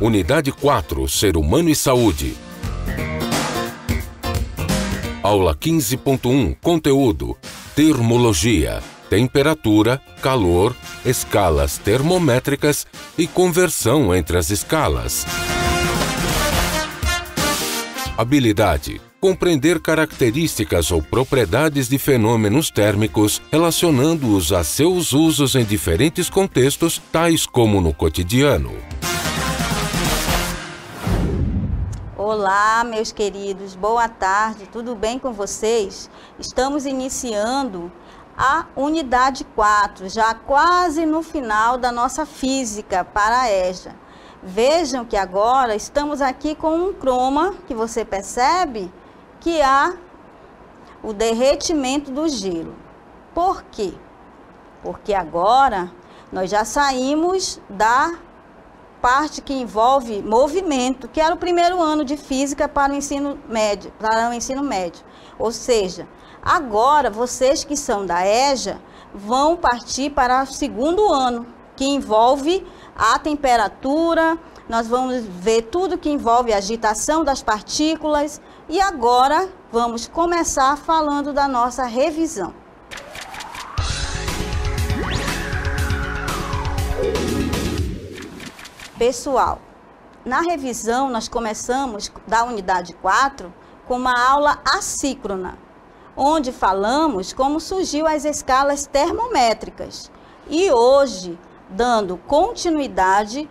Unidade 4, Ser Humano e Saúde. Aula 15.1, Conteúdo: Termologia, temperatura, calor, escalas termométricas e conversão entre as escalas. Habilidade: compreender características ou propriedades de fenômenos térmicos, relacionando-os a seus usos em diferentes contextos, tais como no cotidiano. Olá, meus queridos, boa tarde, tudo bem com vocês? Estamos iniciando a unidade 4, já quase no final da nossa física para a EJA. Vejam que agora estamos aqui com um croma que você percebe que há o derretimento do gelo. Por quê? Porque agora nós já saímos da parte que envolve movimento, que era o primeiro ano de física para o ensino médio, Ou seja, agora vocês que são da EJA vão partir para o segundo ano, que envolve a temperatura. Nós vamos ver tudo que envolve a agitação das partículas e agora vamos começar falando da nossa revisão. Pessoal, na revisão nós começamos da unidade 4 com uma aula assíncrona, onde falamos como surgiu as escalas termométricas. E hoje, dando continuidade,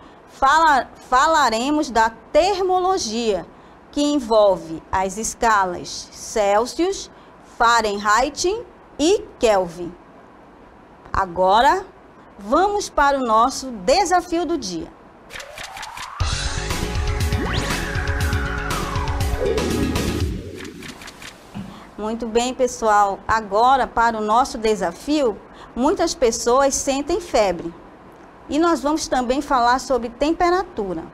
falaremos da termologia, que envolve as escalas Celsius, Fahrenheit e Kelvin. Agora, vamos para o nosso desafio do dia. Muito bem, pessoal. Agora, para o nosso desafio, muitas pessoas sentem febre. E nós vamos também falar sobre temperatura.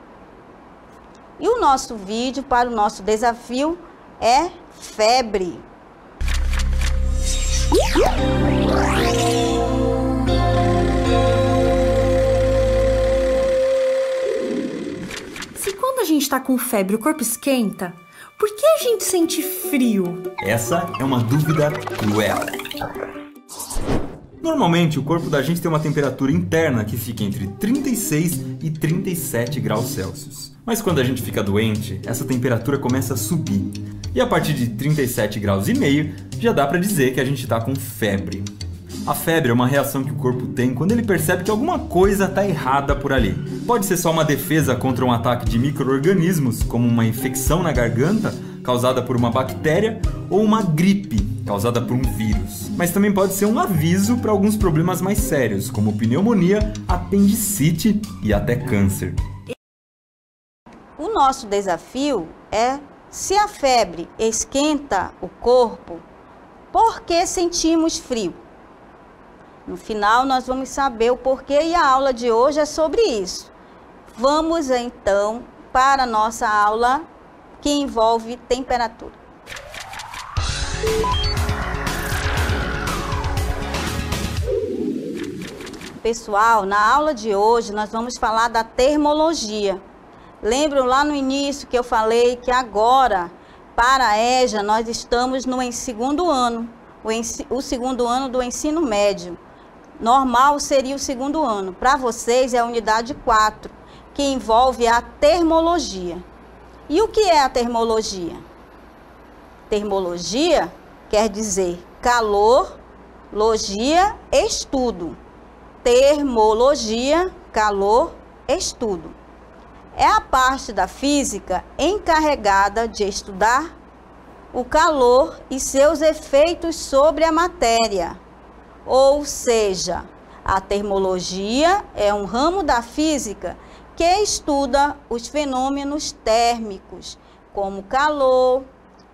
E o nosso vídeo para o nosso desafio é febre. Se quando a gente está com febre o corpo esquenta, por que a gente sente frio? Essa é uma dúvida cruel. Normalmente, o corpo da gente tem uma temperatura interna que fica entre 36 e 37 graus Celsius. Mas quando a gente fica doente, essa temperatura começa a subir. E a partir de 37 graus e meio, já dá para dizer que a gente está com febre. A febre é uma reação que o corpo tem quando ele percebe que alguma coisa está errada por ali. Pode ser só uma defesa contra um ataque de micro-organismos, como uma infecção na garganta, causada por uma bactéria, ou uma gripe, causada por um vírus. Mas também pode ser um aviso para alguns problemas mais sérios, como pneumonia, apendicite e até câncer. O nosso desafio é: se a febre esquenta o corpo, por que sentimos frio? No final, nós vamos saber o porquê e a aula de hoje é sobre isso. Vamos, então, para a nossa aula que envolve temperatura. Pessoal, na aula de hoje, nós vamos falar da termologia. Lembram lá no início que eu falei que agora, para a EJA, nós estamos no segundo ano, o segundo ano do ensino médio. Normal seria o segundo ano. Para vocês é a unidade 4, que envolve a termologia. E o que é a termologia? Termologia quer dizer calor, logia, estudo. Termologia, calor, estudo. É a parte da física encarregada de estudar o calor e seus efeitos sobre a matéria. Ou seja, a termologia é um ramo da física que estuda os fenômenos térmicos, como calor,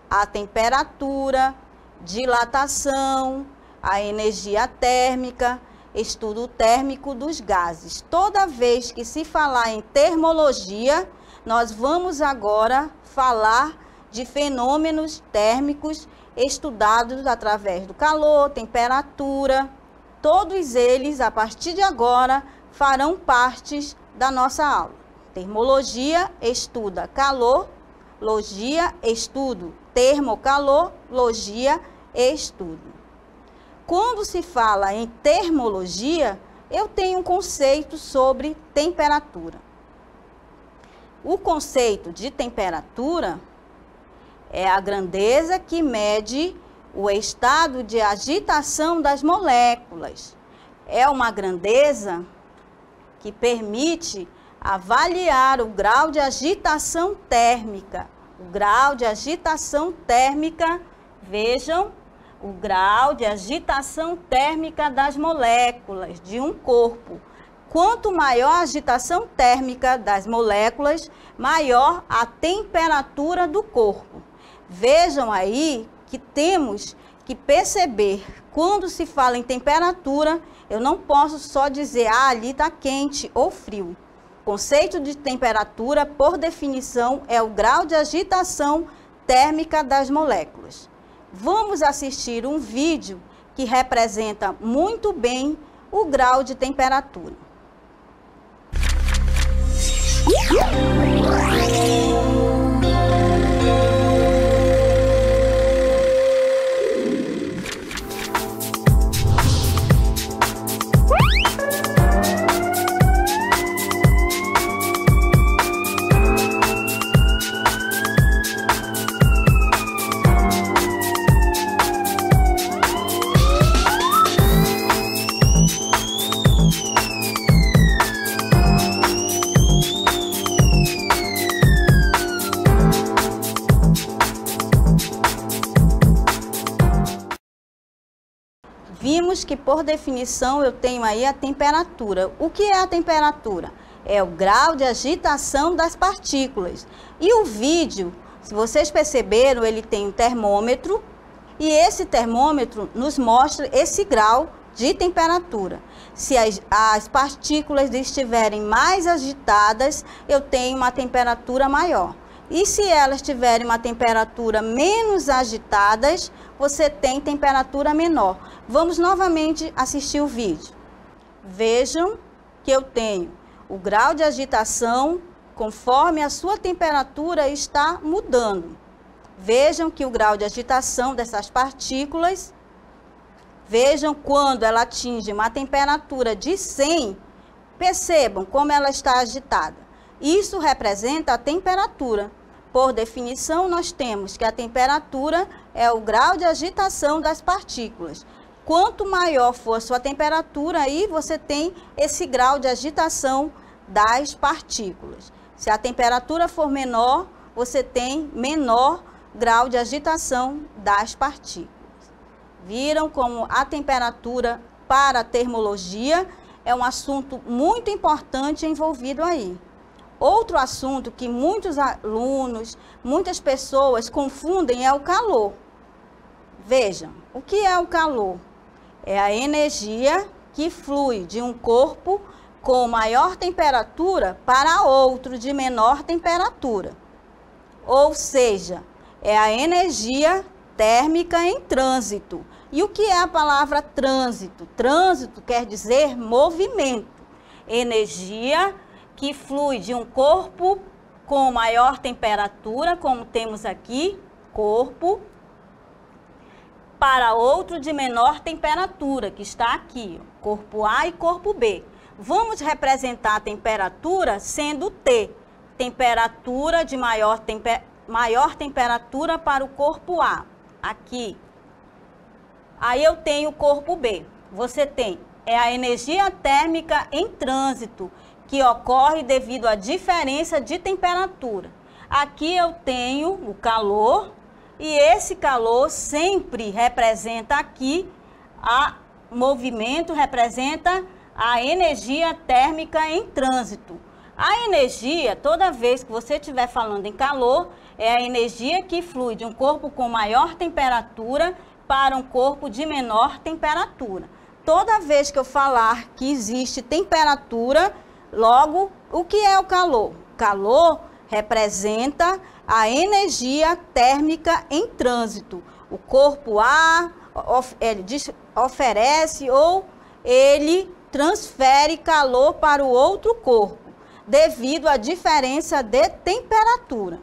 a temperatura, dilatação, a energia térmica, estudo térmico dos gases. Toda vez que se falar em termologia, nós vamos agora falar de fenômenos térmicos estudados através do calor, temperatura. Todos eles, a partir de agora, farão parte da nossa aula. Termologia estuda calor, logia estudo termocalor, logia estudo. Quando se fala em termologia, eu tenho um conceito sobre temperatura. O conceito de temperatura é a grandeza que mede o estado de agitação das moléculas. É uma grandeza que permite avaliar o grau de agitação térmica. O grau de agitação térmica, vejam, o grau de agitação térmica das moléculas de um corpo. Quanto maior a agitação térmica das moléculas, maior a temperatura do corpo. Vejam aí que temos que perceber, quando se fala em temperatura, eu não posso só dizer, ali está quente ou frio. O conceito de temperatura, por definição, é o grau de agitação térmica das moléculas. Vamos assistir um vídeo que representa muito bem o grau de temperatura. Vimos que, por definição, eu tenho aí a temperatura. O que é a temperatura? É o grau de agitação das partículas. E o vídeo, se vocês perceberam, ele tem um termômetro, e esse termômetro nos mostra esse grau de temperatura. Se as partículas estiverem mais agitadas, eu tenho uma temperatura maior. E se elas tiverem uma temperatura menos agitadas, você tem temperatura menor. Vamos novamente assistir o vídeo. Vejam que eu tenho o grau de agitação conforme a sua temperatura está mudando. Vejam que o grau de agitação dessas partículas, vejam quando ela atinge uma temperatura de 100, percebam como ela está agitada. Isso representa a temperatura. Por definição, nós temos que a temperatura é o grau de agitação das partículas. Quanto maior for a sua temperatura, aí você tem esse grau de agitação das partículas. Se a temperatura for menor, você tem menor grau de agitação das partículas. Viram como a temperatura para a termologia é um assunto muito importante envolvido aí. Outro assunto que muitos alunos, muitas pessoas confundem é o calor. Vejam, o que é o calor? É a energia que flui de um corpo com maior temperatura para outro de menor temperatura. Ou seja, é a energia térmica em trânsito. E o que é a palavra trânsito? Trânsito quer dizer movimento. Energia que flui de um corpo com maior temperatura, como temos aqui, corpo, para outro de menor temperatura, que está aqui, corpo A e corpo B. Vamos representar a temperatura sendo T, temperatura de maior temperatura para o corpo A, aqui. Aí eu tenho o corpo B. Você tem, é a energia térmica em trânsito, que ocorre devido à diferença de temperatura. Aqui eu tenho o calor, e esse calor sempre representa aqui o movimento, representa a energia térmica em trânsito. A energia, toda vez que você estiver falando em calor, é a energia que flui de um corpo com maior temperatura para um corpo de menor temperatura. Toda vez que eu falar que existe temperatura, logo, o que é o calor? Calor representa a energia térmica em trânsito. O corpo A, ele oferece ou ele transfere calor para o outro corpo. devido à diferença de temperatura.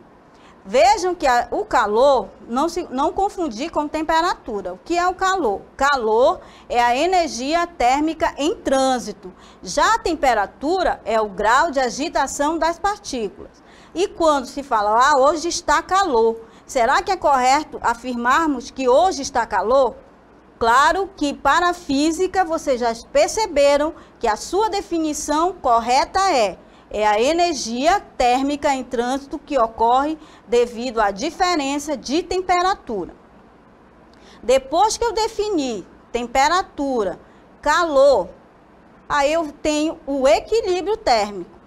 Vejam que o calor, não confundir com temperatura. O que é o calor? Calor é a energia térmica em trânsito. Já a temperatura é o grau de agitação das partículas. E quando se fala, hoje está calor, será que é correto afirmarmos que hoje está calor? Claro que para a física vocês já perceberam que a sua definição correta é a energia térmica em trânsito que ocorre devido à diferença de temperatura. Depois que eu defini temperatura, calor, aí eu tenho o equilíbrio térmico.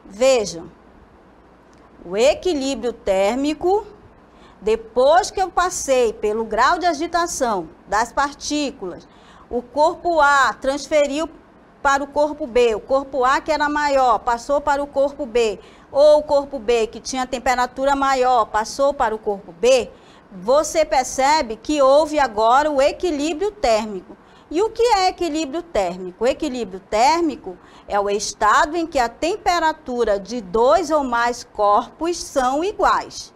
Vejam, o equilíbrio térmico, depois que eu passei pelo grau de agitação das partículas, o corpo A transferiu para o corpo B, o corpo A que era maior passou para o corpo B, ou o corpo B que tinha temperatura maior passou para o corpo B, você percebe que houve agora o equilíbrio térmico. E o que é equilíbrio térmico? O equilíbrio térmico é o estado em que a temperatura de dois ou mais corpos são iguais.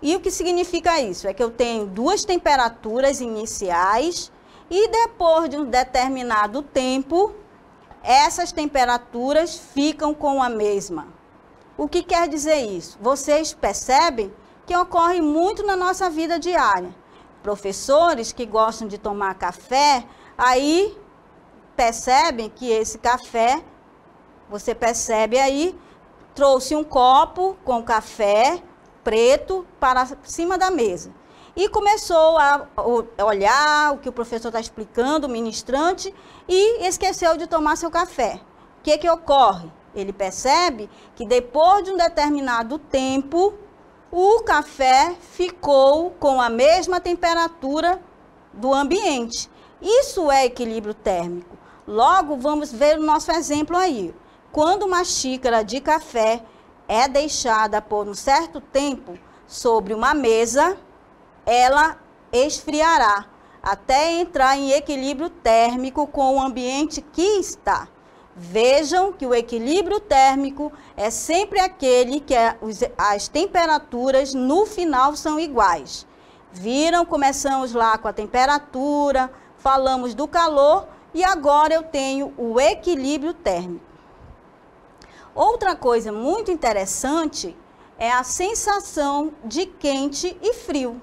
E o que significa isso? É que eu tenho duas temperaturas iniciais e depois de um determinado tempo, essas temperaturas ficam com a mesma. O que quer dizer isso? Vocês percebem que ocorre muito na nossa vida diária. Professores que gostam de tomar café, aí percebem que esse café, você percebe aí, trouxe um copo com café preto para cima da mesa. E começou a olhar o que o professor está explicando, o ministrante, e esqueceu de tomar seu café. O que ocorre? Ele percebe que depois de um determinado tempo, o café ficou com a mesma temperatura do ambiente. Isso é equilíbrio térmico. Logo, vamos ver o nosso exemplo aí. Quando uma xícara de café é deixada por um certo tempo sobre uma mesa, ela esfriará até entrar em equilíbrio térmico com o ambiente que está. Vejam que o equilíbrio térmico é sempre aquele que as temperaturas no final são iguais. Viram? Começamos lá com a temperatura, falamos do calor e agora eu tenho o equilíbrio térmico. Outra coisa muito interessante é a sensação de quente e frio.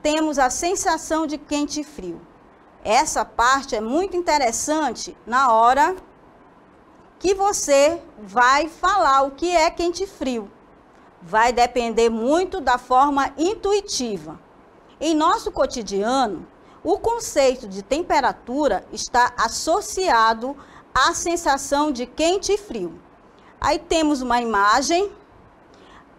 Temos a sensação de quente e frio. Essa parte é muito interessante na hora que você vai falar o que é quente e frio. Vai depender muito da forma intuitiva. Em nosso cotidiano, o conceito de temperatura está associado à sensação de quente e frio. Aí temos uma imagem,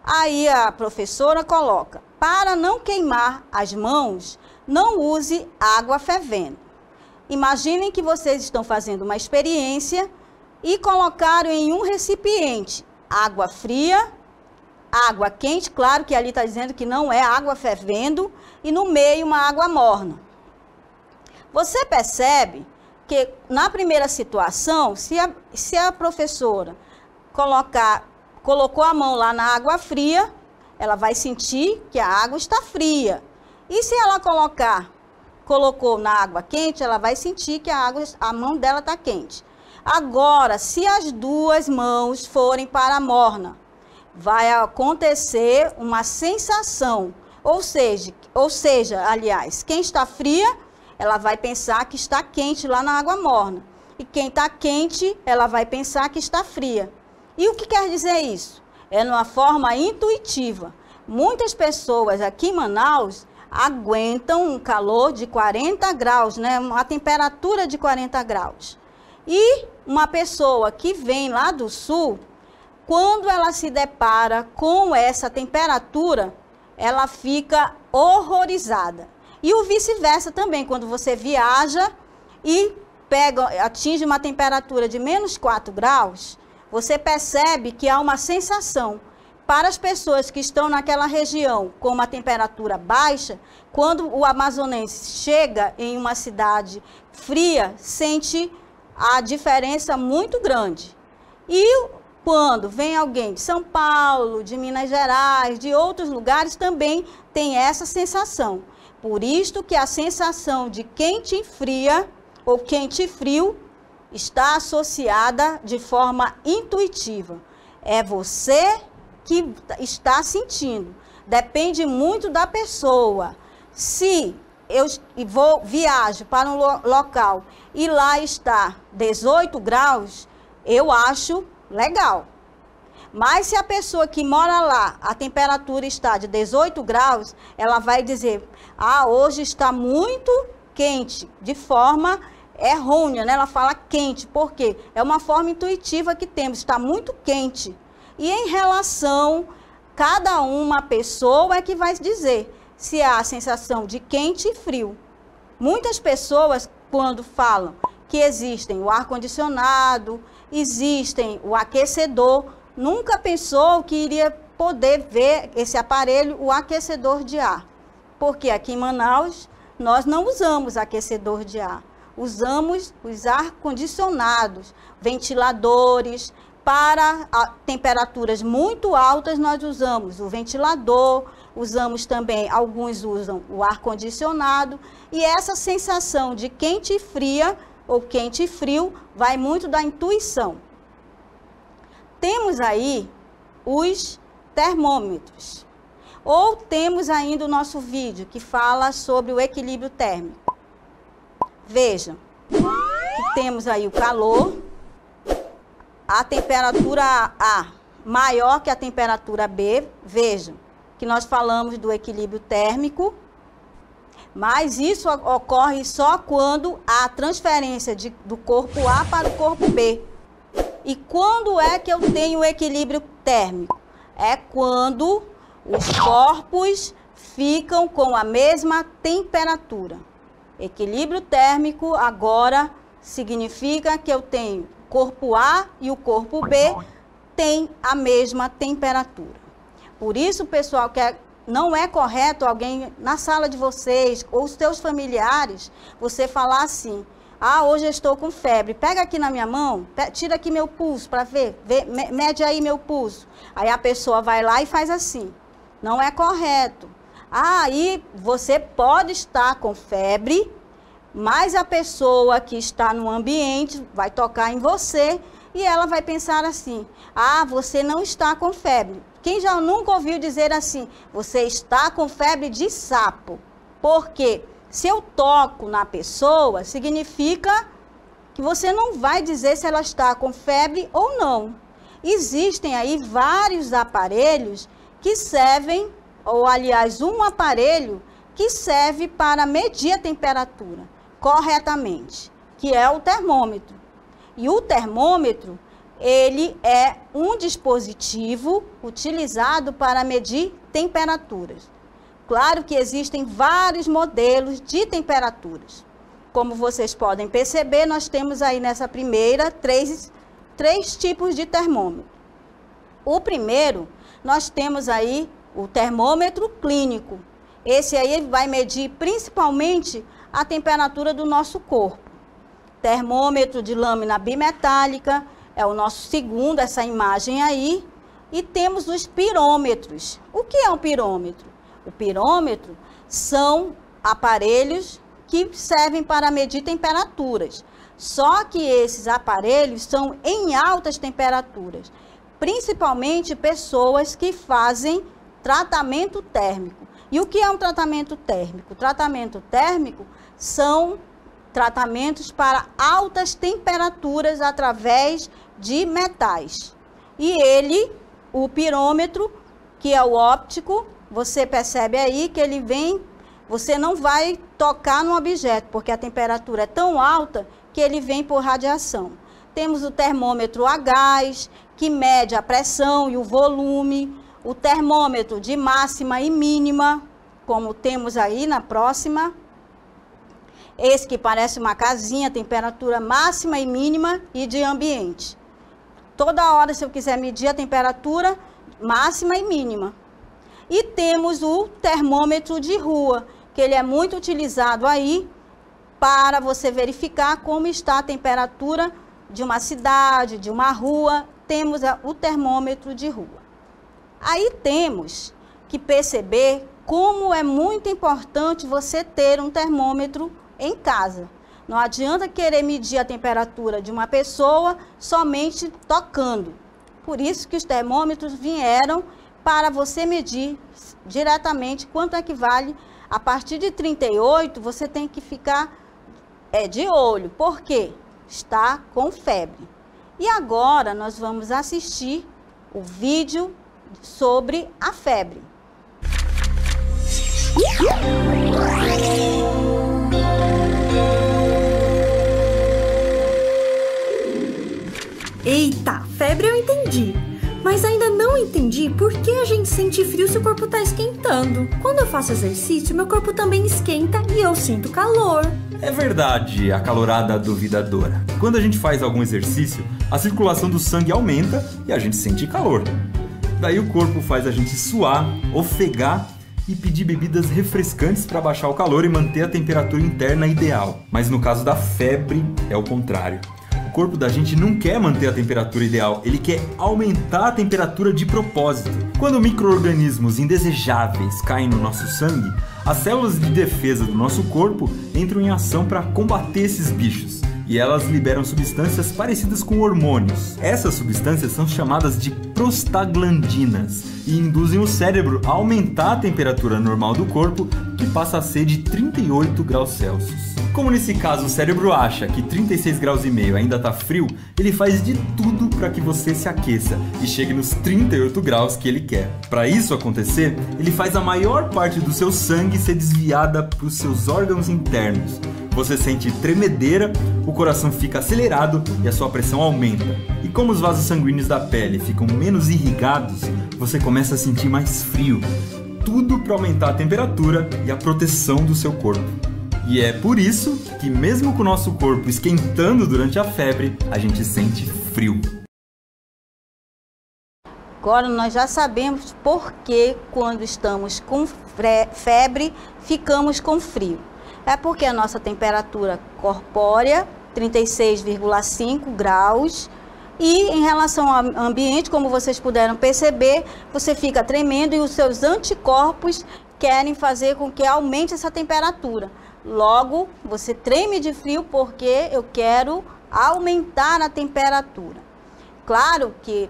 aí a professora coloca: para não queimar as mãos, não use água fervendo. Imaginem que vocês estão fazendo uma experiência e colocaram em um recipiente água fria, água quente, claro que ali está dizendo que não é água fervendo, e no meio uma água morna. Você percebe que na primeira situação, se a professora colocou a mão lá na água fria, ela vai sentir que a água está fria. E se ela colocou na água quente, ela vai sentir que a mão dela está quente. Agora, se as duas mãos forem para a morna, vai acontecer uma sensação, ou seja, aliás, quem está fria, ela vai pensar que está quente lá na água morna. E quem está quente, ela vai pensar que está fria. E o que quer dizer isso? É numa forma intuitiva. Muitas pessoas aqui em Manaus aguentam um calor de 40 graus, né? Uma temperatura de 40 graus. E uma pessoa que vem lá do sul, quando ela se depara com essa temperatura, ela fica horrorizada. E o vice-versa também, quando você viaja e atinge uma temperatura de menos 4 graus, você percebe que há uma sensação. Para as pessoas que estão naquela região com uma temperatura baixa, quando o amazonense chega em uma cidade fria, sente a diferença muito grande. E quando vem alguém de São Paulo, de Minas Gerais, de outros lugares, também tem essa sensação. Por isto que a sensação de quente e fria, ou quente e frio, está associada de forma intuitiva. É você que está sentindo. Depende muito da pessoa. Se eu viajo para um local e lá está 18 graus, eu acho legal. Mas se a pessoa que mora lá, a temperatura está de 18 graus, ela vai dizer, hoje está muito quente, de forma errônea, né? Ela fala quente, porque é uma forma intuitiva que temos, está muito quente. E em relação, cada uma pessoa é que vai dizer se há a sensação de quente e frio. Muitas pessoas, quando falam que existem o ar-condicionado, existem o aquecedor, nunca pensou que iria poder ver esse aparelho, o aquecedor de ar. Porque aqui em Manaus, nós não usamos aquecedor de ar. Usamos os ar-condicionados, ventiladores. Para temperaturas muito altas, nós usamos o ventilador, usamos também, alguns usam o ar-condicionado. E essa sensação de quente e fria, ou quente e frio, vai muito da intuição. Temos aí os termômetros. Ou temos ainda o nosso vídeo que fala sobre o equilíbrio térmico. Vejam, que temos aí o calor, a temperatura A maior que a temperatura B. Vejam que nós falamos do equilíbrio térmico, mas isso ocorre só quando há transferência do corpo A para o corpo B. E quando é que eu tenho o equilíbrio térmico? É quando os corpos ficam com a mesma temperatura. Equilíbrio térmico agora significa que eu tenho o corpo A e o corpo B têm a mesma temperatura. Por isso, pessoal, que não é correto alguém na sala de vocês ou os seus familiares, você falar assim, hoje eu estou com febre, pega aqui na minha mão, tira aqui meu pulso para ver, mede aí meu pulso. Aí a pessoa vai lá e faz assim. Não é correto. Aí você pode estar com febre, mas a pessoa que está no ambiente vai tocar em você e ela vai pensar assim, você não está com febre. Quem já nunca ouviu dizer assim, você está com febre de sapo? Porque se eu toco na pessoa, significa que você não vai dizer se ela está com febre ou não. Existem aí vários aparelhos que servem, ou aliás, um aparelho que serve para medir a temperatura corretamente, que é o termômetro. E o termômetro, ele é um dispositivo utilizado para medir temperaturas. Claro que existem vários modelos de temperaturas. Como vocês podem perceber, nós temos aí nessa primeira três tipos de termômetro. O primeiro, nós temos aí o termômetro clínico. Esse aí vai medir principalmente a temperatura do nosso corpo. Termômetro de lâmina bimetálica é o nosso segundo, essa imagem aí. E temos os pirômetros. O que é um pirômetro? O pirômetro são aparelhos que servem para medir temperaturas. Só que esses aparelhos são em altas temperaturas, principalmente pessoas que fazem tratamento térmico. E o que é um tratamento térmico? Tratamento térmico são tratamentos para altas temperaturas através de metais. E o pirômetro, que é o óptico, você percebe aí que ele vem, você não vai tocar no objeto, porque a temperatura é tão alta que ele vem por radiação. Temos o termômetro a gás, que mede a pressão e o volume, o termômetro de máxima e mínima, como temos aí na próxima. Esse que parece uma casinha, temperatura máxima e mínima e de ambiente. Toda hora, se eu quiser medir a temperatura máxima e mínima. E temos o termômetro de rua, que ele é muito utilizado aí para você verificar como está a temperatura de uma cidade, de uma rua. Temos o termômetro de rua. Aí temos que perceber como é muito importante você ter um termômetro em casa. Não adianta querer medir a temperatura de uma pessoa somente tocando. Por isso que os termômetros vieram para você medir diretamente quanto é que vale. A partir de 38, você tem que ficar de olho, porque está com febre. E agora nós vamos assistir o vídeo sobre a febre. Eita, febre eu entendi. Mas ainda não entendi por que a gente sente frio se o corpo está esquentando. Quando eu faço exercício, meu corpo também esquenta e eu sinto calor. É verdade, acalorada duvidadora. Quando a gente faz algum exercício, a circulação do sangue aumenta e a gente sente calor. Daí o corpo faz a gente suar, ofegar e pedir bebidas refrescantes para baixar o calor e manter a temperatura interna ideal. Mas no caso da febre, é o contrário. O corpo da gente não quer manter a temperatura ideal, ele quer aumentar a temperatura de propósito. Quando micro-organismos indesejáveis caem no nosso sangue, as células de defesa do nosso corpo entram em ação para combater esses bichos. E elas liberam substâncias parecidas com hormônios. Essas substâncias são chamadas de prostaglandinas e induzem o cérebro a aumentar a temperatura normal do corpo, que passa a ser de 38 graus Celsius. Como nesse caso o cérebro acha que 36 graus e meio ainda está frio, ele faz de tudo para que você se aqueça e chegue nos 38 graus que ele quer. Para isso acontecer, ele faz a maior parte do seu sangue ser desviada para os seus órgãos internos. Você sente tremedeira, o coração fica acelerado e a sua pressão aumenta. E como os vasos sanguíneos da pele ficam menos irrigados, você começa a sentir mais frio. Tudo para aumentar a temperatura e a proteção do seu corpo. E é por isso que mesmo com o nosso corpo esquentando durante a febre, a gente sente frio. Agora nós já sabemos por que quando estamos com febre, ficamos com frio. É porque a nossa temperatura corpórea, 36,5 graus, e em relação ao ambiente, como vocês puderam perceber, você fica tremendo e os seus anticorpos querem fazer com que aumente essa temperatura. Logo, você treme de frio porque eu quero aumentar a temperatura. Claro que,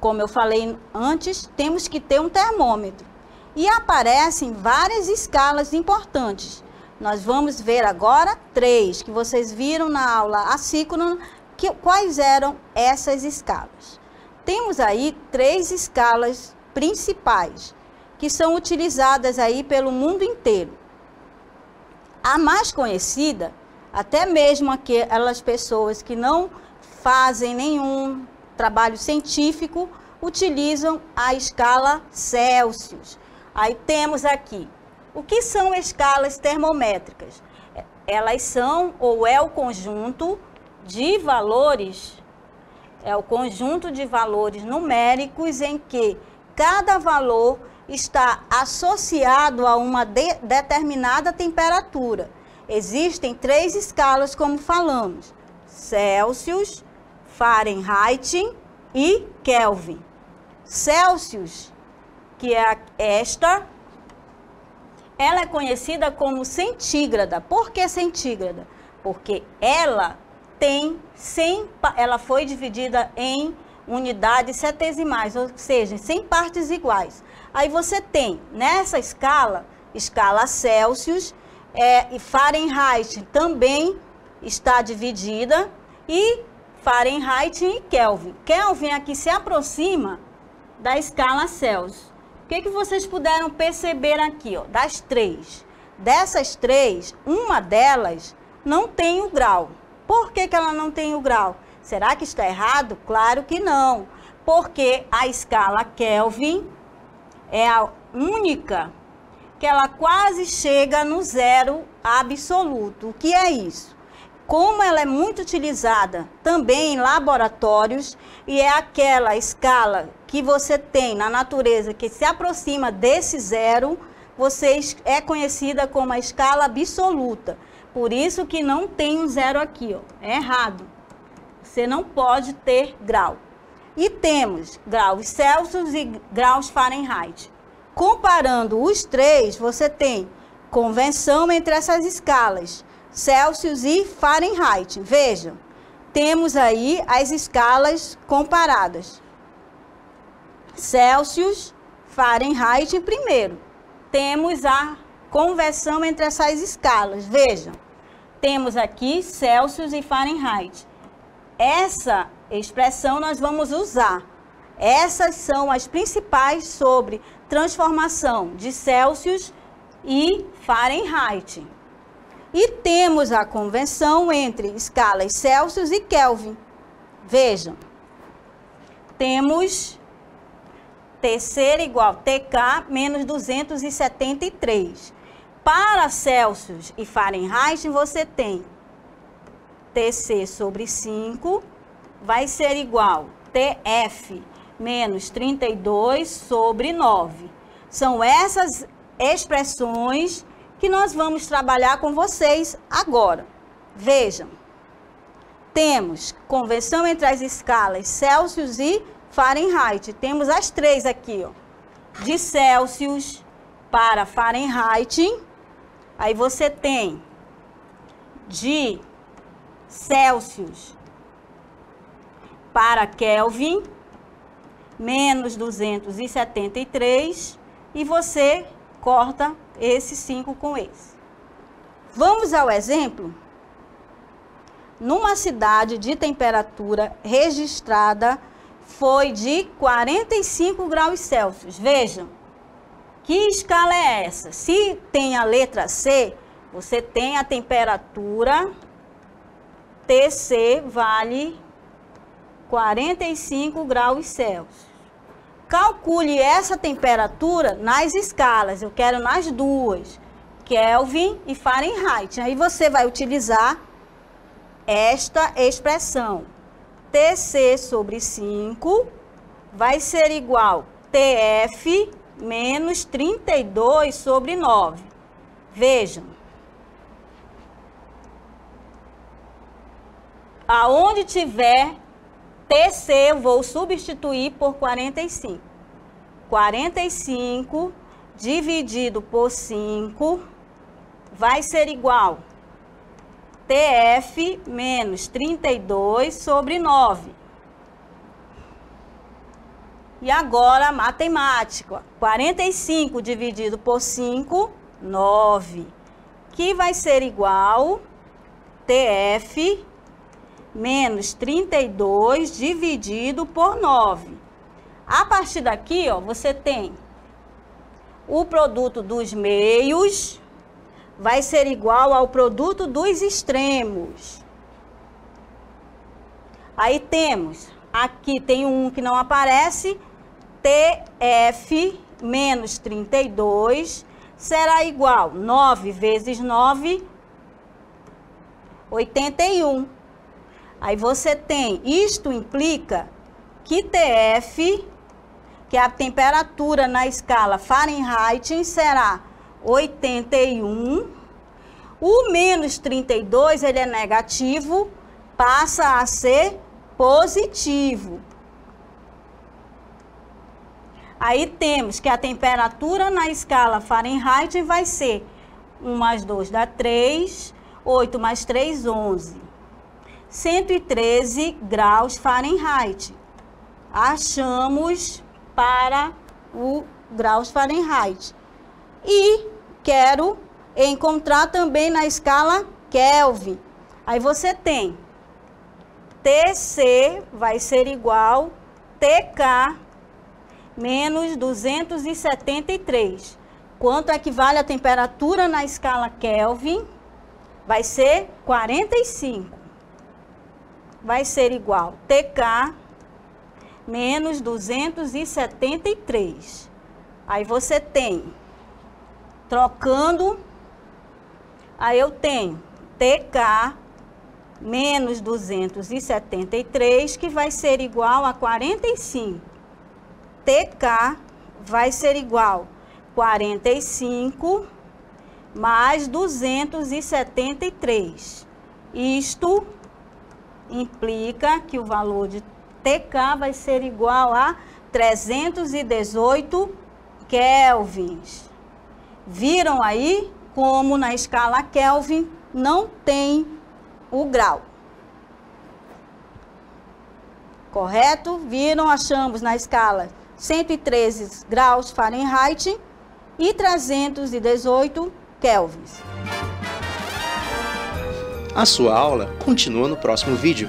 como eu falei antes, temos que ter um termômetro. E aparecem várias escalas importantes. Nós vamos ver agora 3, que vocês viram na aula assíncrona, quais eram essas escalas. Temos aí 3 escalas principais, que são utilizadas aí pelo mundo inteiro. A mais conhecida, até mesmo aquelas pessoas que não fazem nenhum trabalho científico, utilizam a escala Celsius. Aí temos aqui, o que são escalas termométricas? Elas são, ou é o conjunto de valores, numéricos em que cada valor está associado a uma determinada temperatura. Existem 3 escalas, como falamos: Celsius, Fahrenheit e Kelvin. Celsius, que é esta, ela é conhecida como centígrada. Por que centígrada? Porque ela foi dividida em unidades setesimais, ou seja, 100 partes iguais. Aí você tem, nessa escala Celsius, e Fahrenheit também está dividida, e Fahrenheit e Kelvin. Kelvin aqui se aproxima da escala Celsius. O que vocês puderam perceber aqui, ó, das 3? Dessas 3, uma delas não tem o grau. Por que ela não tem o grau? Será que está errado? Claro que não, porque a escala Kelvin é a única que ela quase chega no zero absoluto. O que é isso? Como ela é muito utilizada também em laboratórios e é aquela escala que você tem na natureza que se aproxima desse zero, é conhecida como a escala absoluta. Por isso que não tem um zero aqui, ó. É errado. Você não pode ter grau. E temos graus Celsius e graus Fahrenheit. Comparando os três, você tem convenção entre essas escalas, Celsius e Fahrenheit. Vejam, temos aí as escalas comparadas. Celsius, Fahrenheit em primeiro. Temos a conversão entre essas escalas. Vejam, temos aqui Celsius e Fahrenheit. Essa expressão nós vamos usar. Essas são as principais sobre transformação de Celsius e Fahrenheit. E temos a convenção entre escalas Celsius e Kelvin. Vejam, temos TC igual TK menos 273. Para Celsius e Fahrenheit, você tem TC sobre 5 vai ser igual TF menos 32 sobre 9. São essas expressões que nós vamos trabalhar com vocês agora. Vejam, temos conversão entre as escalas Celsius e Fahrenheit. Temos as três aqui, ó, de Celsius para Fahrenheit. Aí você tem de Celsius para Kelvin, menos 273, e você corta esse 5 com esse. Vamos ao exemplo? Numa cidade de temperatura registrada foi de 45 graus Celsius. Vejam, que escala é essa? Se tem a letra C, você tem a temperatura TC vale 45 graus Celsius. Calcule essa temperatura nas escalas. Eu quero nas duas, Kelvin e Fahrenheit. Aí você vai utilizar esta expressão. TC sobre 5 vai ser igual TF menos 32 sobre 9. Vejam. Aonde tiver TC, eu vou substituir por 45. 45 dividido por 5 vai ser igual TF menos 32 sobre 9. E agora a matemática. 45 dividido por 5, 9. Que vai ser igual TF menos 32 dividido por 9. A partir daqui, ó, você tem o produto dos meios vai ser igual ao produto dos extremos. Aí temos, aqui tem um que não aparece, TF menos 32 será igual 9 vezes 9, 81. Aí você tem, isto implica que TF, que é a temperatura na escala Fahrenheit, será 81. O menos 32, ele é negativo, passa a ser positivo. Aí temos que a temperatura na escala Fahrenheit vai ser 1 mais 2 dá 3, 8 mais 3, 11. 113 graus Fahrenheit. Achamos para o graus Fahrenheit. E quero encontrar também na escala Kelvin. Aí você tem TC vai ser igual TK menos 273. Quanto equivale a temperatura na escala Kelvin? Vai ser 45. Vai ser igual TK menos 273. Aí você tem, trocando, aí eu tenho TK menos 273, que vai ser igual a 45. TK vai ser igual 45 mais 273. Isto implica que o valor de TK vai ser igual a 318 kelvins. Viram aí como na escala Kelvin não tem o grau? Correto? Viram? Achamos na escala 113 graus Fahrenheit e 318 kelvins. A sua aula continua no próximo vídeo.